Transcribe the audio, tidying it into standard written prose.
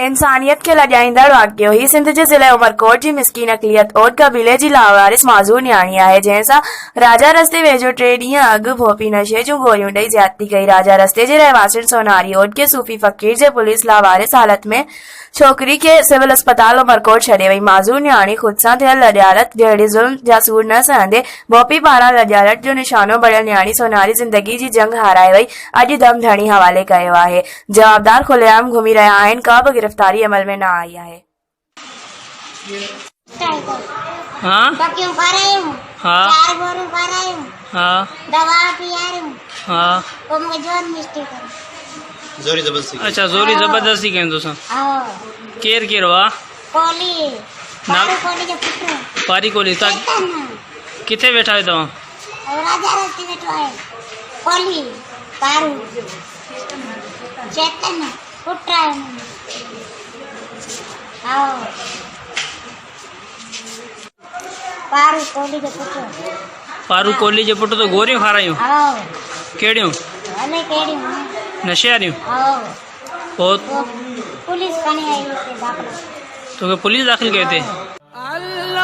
इंसानियत के लॼाईंदड़ वाक़ियो ही सिंध जे ज़िले उमरकोट जी मिस्कीन अक़लियत ओट क़बीले जी लावारिस माज़ूर न्याणी आहे, जंहिंसां राजा रस्ते वेझो 3 ॾींहं अॻु भोपी नशे जूं गोरियूं ॾेई ज़्यादती कई। राजा रस्ते जे रहवासियुनि सोनारी ओट के सूफ़ी फ़क़ीर जे पुलिस लावारिस हालत में छोकिरी खे सिविल अस्पताल उमरकोट छॾे वई। माज़ूर न्याणी ख़ुद सां थियल लॼालत जहिड़ी ज़ुल्म जा सूर न सहंदे भोपी पारां लॼालत जो निशानो बणियल न्याणी सोनारी ज़िंदगी जी जंग हाराए वई अॼु दम धणी हवाले कयो आहे। जवाबदार खुलेआम घुमी रहिया आहिनि, का बि गिरफ़्तारी अमल में न आई आहे। हाँ हाँ हाँ दवा पियारूं हाँ पोइ मूंखे जोर मिस्टेक जोरी जबरदस्ती अच्छा ज़ोरी ज़बरदस्ती कयूं तोसां आओ केरु केरु आहे कोली नाम? पारू कोली जो पुटु पारी कोली तव्हां चेतन किथे वेठा आहियो तव्हां? और राजा रस्ते वेठो आहे कोली पारू चेतन पुटु आहे आओ पारू कोली जो पुटु पारू कोली जे पुट तो गोरियूं खारायूं आओ कहिड़ियूं? अने कहिड़ी नशे वारियूं? आओ पोइ वो पुलिस खणी आई हुते दाखिल तोखे पुलिस दाख़िल कयो अथई? Allah